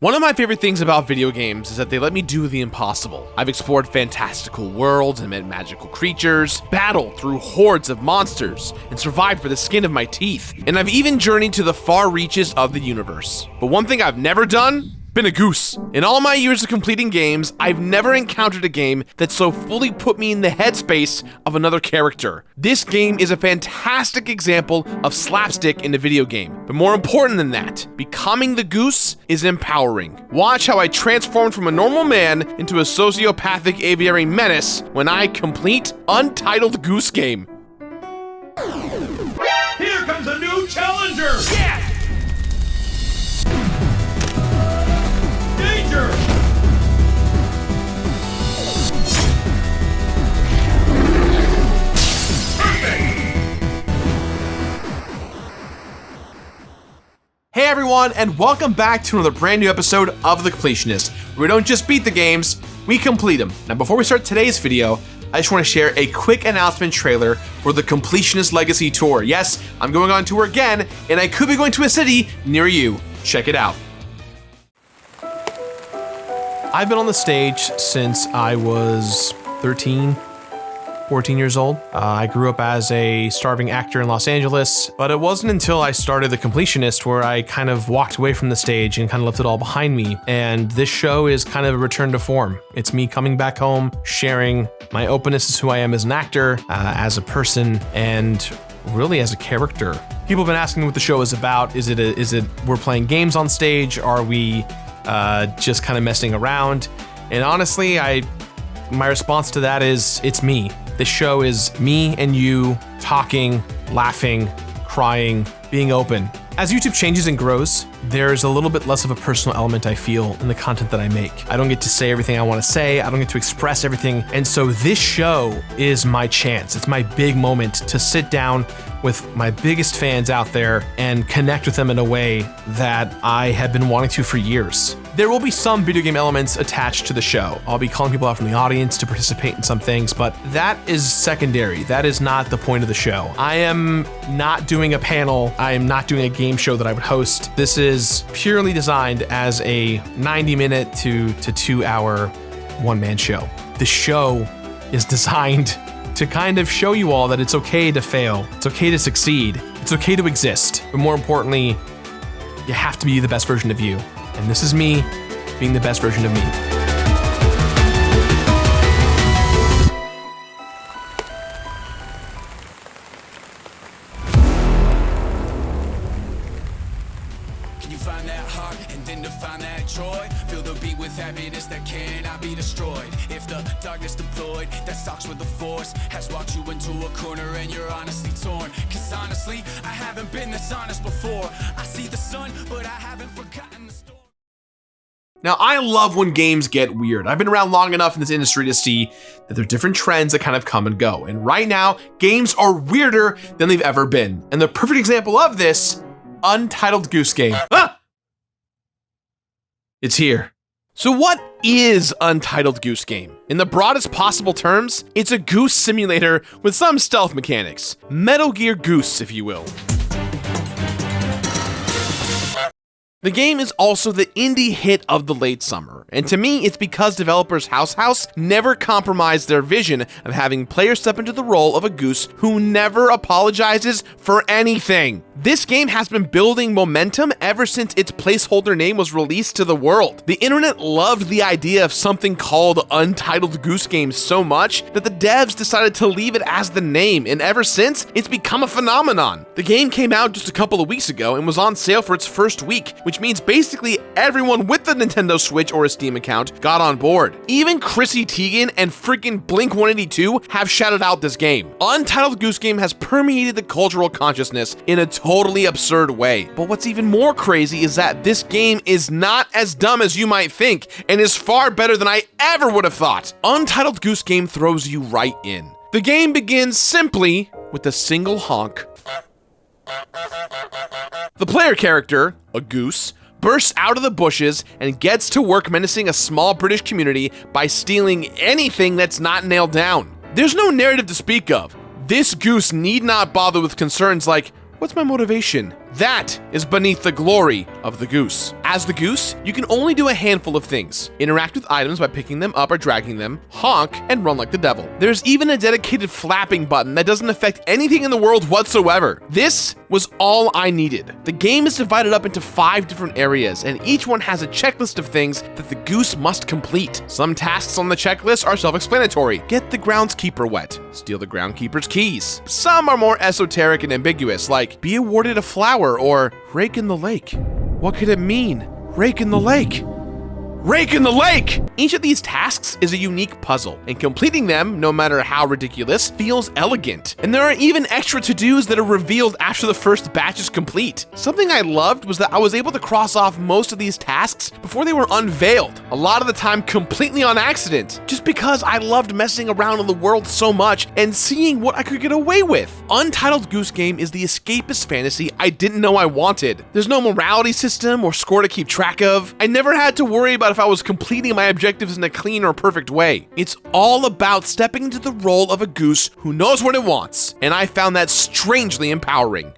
One of my favorite things about video games is that they let me do the impossible. I've explored fantastical worlds and met magical creatures, battled through hordes of monsters, and survived for the skin of my teeth. And I've even journeyed to the far reaches of the universe. But one thing I've never done? Been a goose. In all my years of completing games, I've never encountered a game that so fully put me in the headspace of another character. This game is a fantastic example of slapstick in a video game. But more important than that, becoming the goose is empowering. Watch how I transformed from a normal man into a sociopathic aviary menace when I complete Untitled Goose Game. Here comes a new challenger! Yes! Danger! Hey everyone, and welcome back to another brand new episode of The Completionist, where we don't just beat the games, we complete them. Now before we start today's video, I just want to share a quick announcement trailer for the Completionist Legacy Tour. Yes, I'm going on tour again, and I could be going to a city near you. Check it out. I've been on the stage since I was 13, 14 years old. I grew up as a starving actor in Los Angeles, but it wasn't until I started The Completionist where I kind of walked away from the stage and kind of left it all behind me. And this show is kind of a return to form. It's me coming back home, sharing my openness as who I am as an actor, as a person, and really as a character. People have been asking me what the show is about. Is it we're playing games on stage? Are we just kind of messing around? And honestly, my response to that is, it's me. This show is me and you talking, laughing, crying, being open. As YouTube changes and grows, there's a little bit less of a personal element I feel in the content that I make. I don't get to say everything I want to say. I don't get to express everything. And so this show is my chance. It's my big moment to sit down with my biggest fans out there and connect with them in a way that I have been wanting to for years. There will be some video game elements attached to the show. I'll be calling people out from the audience to participate in some things, but that is secondary. That is not the point of the show. I am not doing a panel. I am not doing a game show that I would host. This is purely designed as a 90-minute to 2-hour one-man show. The show is designed to kind of show you all that it's okay to fail. It's okay to succeed. It's okay to exist. But more importantly, you have to be the best version of you. And this is me being the best version of me. Can you find that heart and then define that joy? Fill the beat with happiness that cannot be destroyed. If the darkness deployed that stalks with the force has walked you into a corner and you're honestly torn. Cause honestly, I haven't been this honest before. I see the sun, but I haven't forgotten the storm. Now, I love when games get weird. I've been around long enough in this industry to see that there are different trends that kind of come and go. And right now, games are weirder than they've ever been. And the perfect example of this, Untitled Goose Game. Ah! It's here. So what is Untitled Goose Game? In the broadest possible terms, it's a goose simulator with some stealth mechanics. Metal Gear Goose, if you will. The game is also the indie hit of the late summer, and to me, it's because developers House never compromised their vision of having players step into the role of a goose who never apologizes for anything. This game has been building momentum ever since its placeholder name was released to the world. The internet loved the idea of something called Untitled Goose Game so much that the devs decided to leave it as the name, and ever since, it's become a phenomenon. The game came out just a couple of weeks ago and was on sale for its first week, which means basically everyone with the Nintendo Switch or a Steam account got on board. Even Chrissy Teigen and freaking Blink-182 have shouted out this game. Untitled Goose Game has permeated the cultural consciousness in a totally absurd way. But what's even more crazy is that this game is not as dumb as you might think and is far better than I ever would have thought. Untitled Goose Game throws you right in. The game begins simply with a single honk. The player character, a goose, bursts out of the bushes and gets to work menacing a small British community by stealing anything that's not nailed down. There's no narrative to speak of. This goose need not bother with concerns like, what's my motivation? That is beneath the glory of the goose. As the goose, you can only do a handful of things. Interact with items by picking them up or dragging them, honk, and run like the devil. There's even a dedicated flapping button that doesn't affect anything in the world whatsoever. This was all I needed. The game is divided up into 5 different areas, and each one has a checklist of things that the goose must complete. Some tasks on the checklist are self-explanatory. Get the groundskeeper wet. Steal the groundskeeper's keys. Some are more esoteric and ambiguous, like be awarded a flower or rake in the lake. What could it mean? Rake in the lake. Rake in the lake! Each of these tasks is a unique puzzle, and completing them, no matter how ridiculous, feels elegant. And there are even extra to-dos that are revealed after the first batch is complete. Something I loved was that I was able to cross off most of these tasks before they were unveiled, a lot of the time completely on accident, just because I loved messing around in the world so much and seeing what I could get away with. Untitled Goose Game is the escapist fantasy I didn't know I wanted. There's no morality system or score to keep track of. I never had to worry about if I was completing my objectives in a clean or perfect way. It's all about stepping into the role of a goose who knows what it wants, and I found that strangely empowering.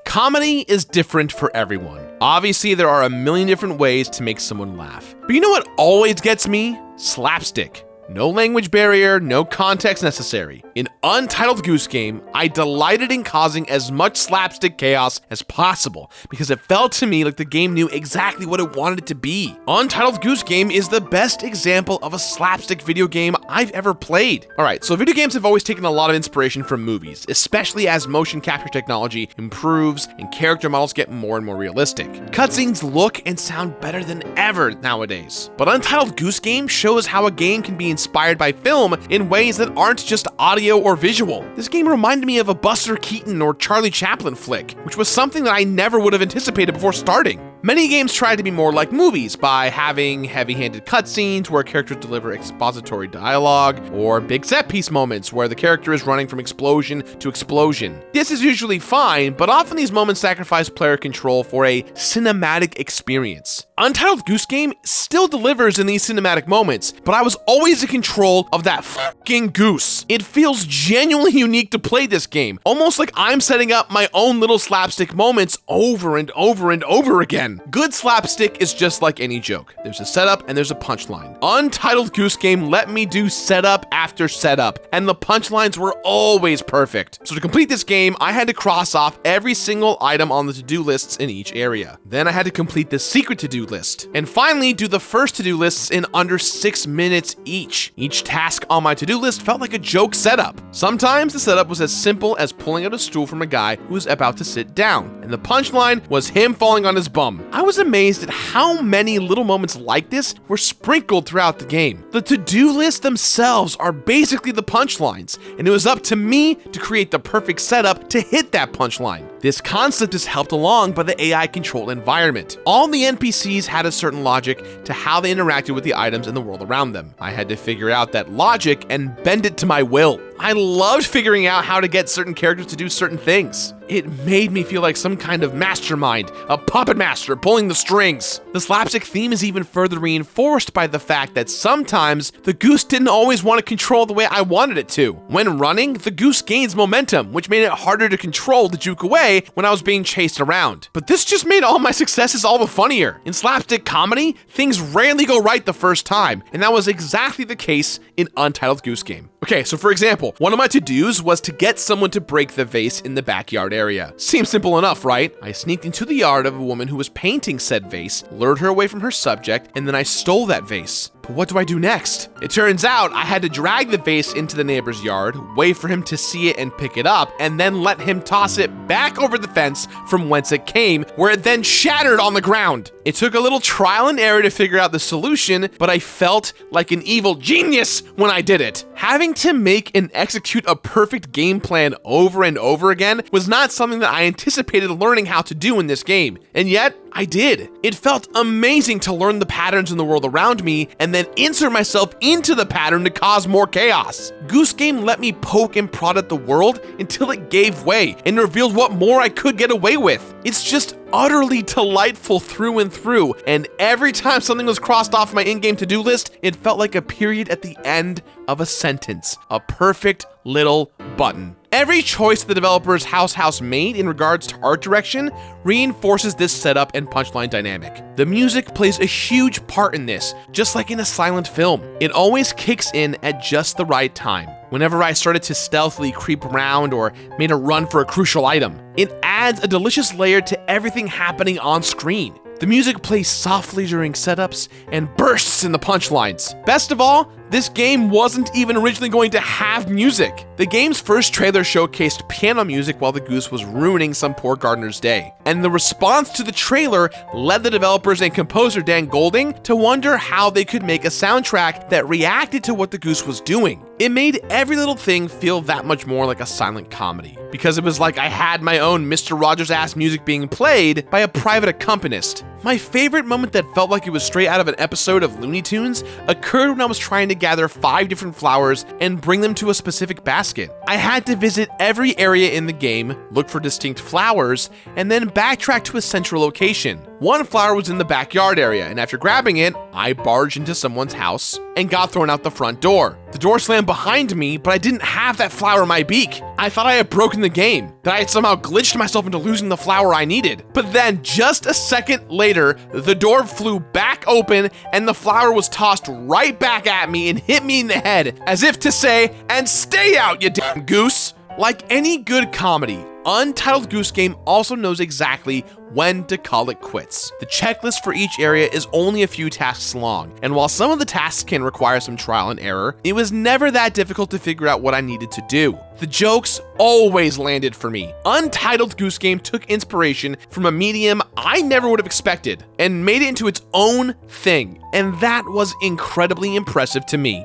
Comedy is different for everyone. Obviously, there are a million different ways to make someone laugh. But you know what always gets me? Slapstick. No language barrier, no context necessary. In Untitled Goose Game, I delighted in causing as much slapstick chaos as possible because it felt to me like the game knew exactly what it wanted it to be. Untitled Goose Game is the best example of a slapstick video game I've ever played. Alright, so video games have always taken a lot of inspiration from movies, especially as motion capture technology improves and character models get more and more realistic. Cutscenes look and sound better than ever nowadays. But Untitled Goose Game shows how a game can be inspired by film in ways that aren't just audio or visual. This game reminded me of a Buster Keaton or Charlie Chaplin flick, which was something that I never would have anticipated before starting. Many games try to be more like movies by having heavy-handed cutscenes where characters deliver expository dialogue, or big set-piece moments where the character is running from explosion to explosion. This is usually fine, but often these moments sacrifice player control for a cinematic experience. Untitled Goose Game still delivers in these cinematic moments, but I was always in control of that fucking goose. It feels genuinely unique to play this game, almost like I'm setting up my own little slapstick moments over and over and over again. Good slapstick is just like any joke. There's a setup and there's a punchline. Untitled Goose Game let me do setup after setup, and the punchlines were always perfect. So to complete this game, I had to cross off every single item on the to-do lists in each area. Then I had to complete the secret to-do list. And finally, do the first to-do lists in under 6 minutes each. Each task on my to-do list felt like a joke setup. Sometimes the setup was as simple as pulling out a stool from a guy who was about to sit down, and the punchline was him falling on his bum. I was amazed at how many little moments like this were sprinkled throughout the game. The to-do lists themselves are basically the punchlines, and it was up to me to create the perfect setup to hit that punchline. This concept is helped along by the AI-controlled environment. All the NPCs had a certain logic to how they interacted with the items in the world around them. I had to figure out that logic and bend it to my will. I loved figuring out how to get certain characters to do certain things. It made me feel like some kind of mastermind, a puppet master pulling the strings. The slapstick theme is even further reinforced by the fact that sometimes the goose didn't always want to control the way I wanted it to. When running, the goose gains momentum, which made it harder to control to juke away when I was being chased around. But this just made all my successes all the funnier. In slapstick comedy, things rarely go right the first time, and that was exactly the case in Untitled Goose Game. Okay, so for example, one of my to-dos was to get someone to break the vase in the backyard area. Seems simple enough, right? I sneaked into the yard of a woman who was painting said vase, lured her away from her subject, and then I stole that vase. But what do I do next? It turns out I had to drag the vase into the neighbor's yard, wait for him to see it and pick it up, and then let him toss it back over the fence from whence it came, where it then shattered on the ground. It took a little trial and error to figure out the solution, but I felt like an evil genius when I did it. Having to make and execute a perfect game plan over and over again was not something that I anticipated learning how to do in this game, and yet I did. It felt amazing to learn the patterns in the world around me and then insert myself into the pattern to cause more chaos. Goose Game let me poke and prod at the world until it gave way and revealed what more I could get away with. It's just utterly delightful through and through, and every time something was crossed off my in-game to-do list, it felt like a period at the end of a sentence. A perfect little button. Every choice the developer's House made in regards to art direction reinforces this setup and punchline dynamic. The music plays a huge part in this, just like in a silent film. It always kicks in at just the right time. Whenever I started to stealthily creep around or made a run for a crucial item, it adds a delicious layer to everything happening on screen. The music plays softly during setups and bursts in the punchlines. Best of all, this game wasn't even originally going to have music. The game's first trailer showcased piano music while the goose was ruining some poor gardener's day. And the response to the trailer led the developers and composer Dan Golding to wonder how they could make a soundtrack that reacted to what the goose was doing. It made every little thing feel that much more like a silent comedy, because it was like I had my own Mr. Rogers-ass music being played by a private accompanist. My favorite moment that felt like it was straight out of an episode of Looney Tunes occurred when I was trying to gather 5 different flowers and bring them to a specific basket. I had to visit every area in the game, look for distinct flowers, and then backtrack to a central location. One flower was in the backyard area, and after grabbing it, I barged into someone's house and got thrown out the front door. The door slammed behind me, but I didn't have that flower in my beak. I thought I had broken the game, that I had somehow glitched myself into losing the flower I needed. But then, just a second later, the door flew back open and the flower was tossed right back at me and hit me in the head, as if to say, "And stay out, you damn goose!" Like any good comedy, Untitled Goose Game also knows exactly when to call it quits. The checklist for each area is only a few tasks long, and while some of the tasks can require some trial and error, it was never that difficult to figure out what I needed to do. The jokes always landed for me. Untitled Goose Game took inspiration from a medium I never would have expected and made it into its own thing, and that was incredibly impressive to me.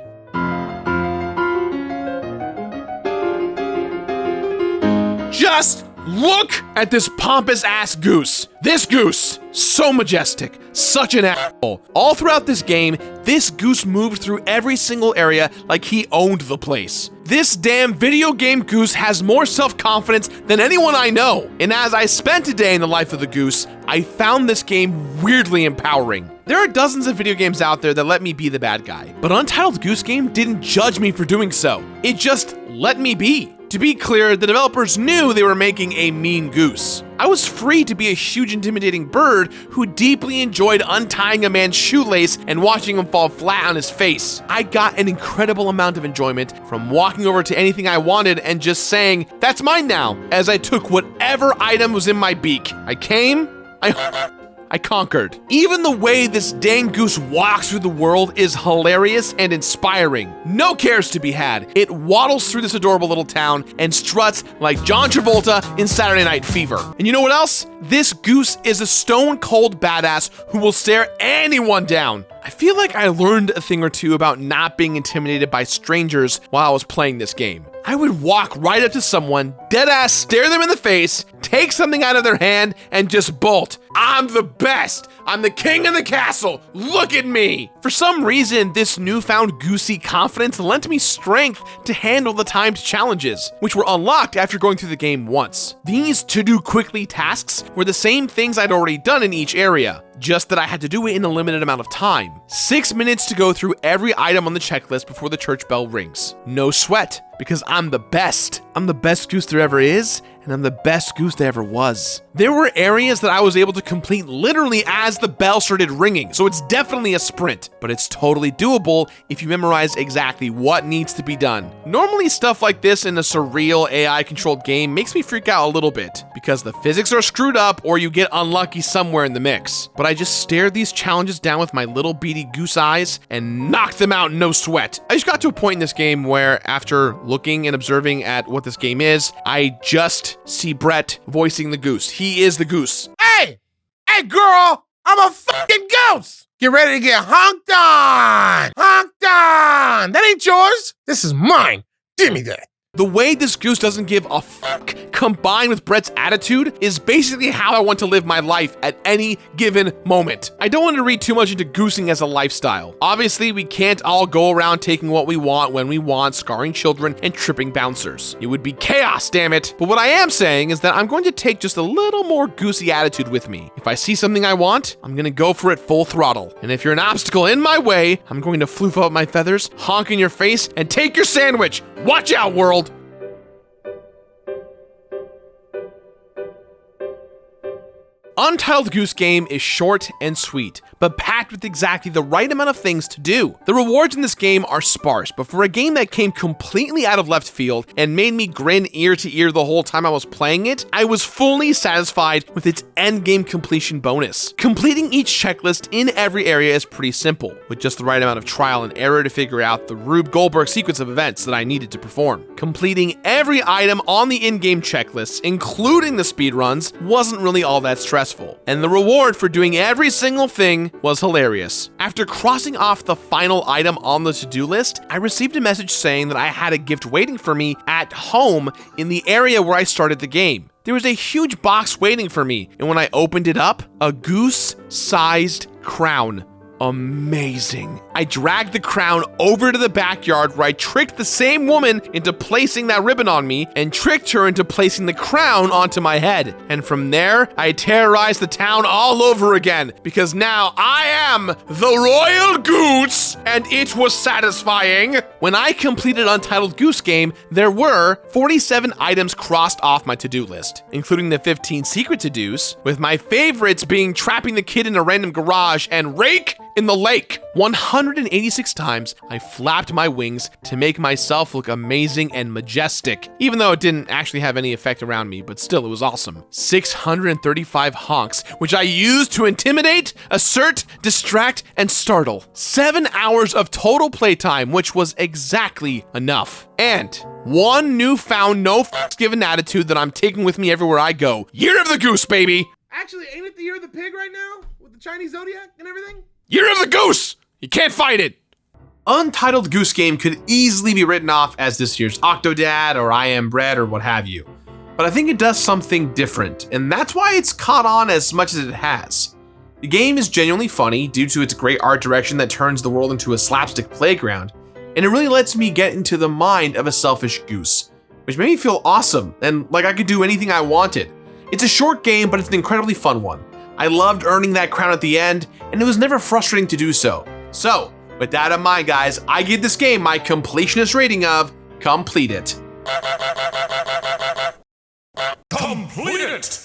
Just look at this pompous ass goose. This goose, so majestic, such an asshole. All throughout this game, this goose moved through every single area like he owned the place. This damn video game goose has more self-confidence than anyone I know. And as I spent a day in the life of the goose, I found this game weirdly empowering. There are dozens of video games out there that let me be the bad guy, but Untitled Goose Game didn't judge me for doing so. It just let me be. To be clear, the developers knew they were making a mean goose. I was free to be a huge intimidating bird who deeply enjoyed untying a man's shoelace and watching him fall flat on his face. I got an incredible amount of enjoyment from walking over to anything I wanted and just saying, "That's mine now," as I took whatever item was in my beak. I came, I conquered. Even the way this dang goose walks through the world is hilarious and inspiring. No cares to be had. It waddles through this adorable little town and struts like John Travolta in Saturday Night Fever. And you know what else? This goose is a stone cold badass who will stare anyone down. I feel like I learned a thing or two about not being intimidated by strangers while I was playing this game. I would walk right up to someone, deadass stare them in the face, take something out of their hand, and just bolt. I'm the best. I'm the king of the castle. Look at me. For some reason, this newfound goosey confidence lent me strength to handle the timed challenges, which were unlocked after going through the game once. These to-do quickly tasks were the same things I'd already done in each area, just that I had to do it in a limited amount of time. 6 minutes to go through every item on the checklist before the church bell rings. No sweat, because I'm the best. I'm the best goose there ever is, and I'm the best goose there ever was. There were areas that I was able to complete literally as the bell started ringing, so it's definitely a sprint, but it's totally doable if you memorize exactly what needs to be done. Normally stuff like this in a surreal AI-controlled game makes me freak out a little bit, because the physics are screwed up or you get unlucky somewhere in the mix. But I just stared these challenges down with my little beady goose eyes and knocked them out no sweat. I just got to a point in this game where, after looking and observing at what this game is, I just see Brett voicing the goose. He is the goose. Hey! Hey, girl! I'm a fucking goose! Get ready to get honked on! Honked on! That ain't yours! This is mine! Give me that! The way this goose doesn't give a fuck, combined with Brett's attitude, is basically how I want to live my life at any given moment. I don't want to read too much into goosing as a lifestyle. Obviously, we can't all go around taking what we want when we want, scarring children and tripping bouncers. It would be chaos, damn it. But what I am saying is that I'm going to take just a little more goosey attitude with me. If I see something I want, I'm gonna go for it full throttle. And if you're an obstacle in my way, I'm going to floof up my feathers, honk in your face, and take your sandwich. Watch out, world. Untitled Goose Game is short and sweet, but packed with exactly the right amount of things to do. The rewards in this game are sparse, but for a game that came completely out of left field and made me grin ear to ear the whole time I was playing it, I was fully satisfied with its endgame completion bonus. Completing each checklist in every area is pretty simple, with just the right amount of trial and error to figure out the Rube Goldberg sequence of events that I needed to perform. Completing every item on the in-game checklists, including the speedruns, wasn't really all that stressful. And the reward for doing every single thing was hilarious. After crossing off the final item on the to-do list, I received a message saying that I had a gift waiting for me at home in the area where I started the game. There was a huge box waiting for me, and when I opened it up, a goose-sized crown. Amazing. I dragged the crown over to the backyard where I tricked the same woman into placing that ribbon on me and tricked her into placing the crown onto my head. And from there, I terrorized the town all over again because now I am the Royal Goose and it was satisfying. When I completed Untitled Goose Game, there were 47 items crossed off my to-do list, including the 15 secret to-dos, with my favorites being trapping the kid in a random garage and rake in the lake. 186 times, I flapped my wings to make myself look amazing and majestic, even though it didn't actually have any effect around me, but still, it was awesome. 635 honks, which I used to intimidate, assert, distract, and startle. 7 hours of total playtime, which was exactly enough. And one newfound no fucks given attitude that I'm taking with me everywhere I go. Year of the Goose, baby! Actually, ain't it the year of the pig right now? With the Chinese zodiac and everything? Year of the Goose! You can't fight it! Untitled Goose Game could easily be written off as this year's Octodad or I Am Bread or what have you. But I think it does something different, and that's why it's caught on as much as it has. The game is genuinely funny due to its great art direction that turns the world into a slapstick playground, and it really lets me get into the mind of a selfish goose, which made me feel awesome and like I could do anything I wanted. It's a short game, but it's an incredibly fun one. I loved earning that crown at the end, and it was never frustrating to do so. So, with that in mind, guys, I give this game my completionist rating of complete it. Complete it!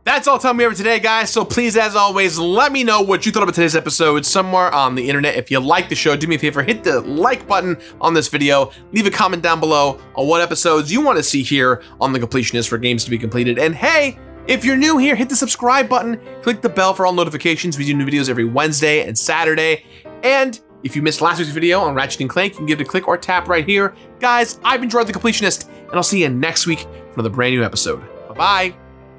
That's all the time we have for today, guys. So please, as always, let me know what you thought about today's episode somewhere on the internet. If you like the show, do me a favor, hit the like button on this video. Leave a comment down below on what episodes you want to see here on The Completionist for games to be completed. And hey, if you're new here, hit the subscribe button, click the bell for all notifications. We do new videos every Wednesday and Saturday. And if you missed last week's video on Ratchet & Clank, you can give it a click or tap right here. Guys, I've been Jordan the Completionist, and I'll see you next week for another brand new episode. Bye-bye.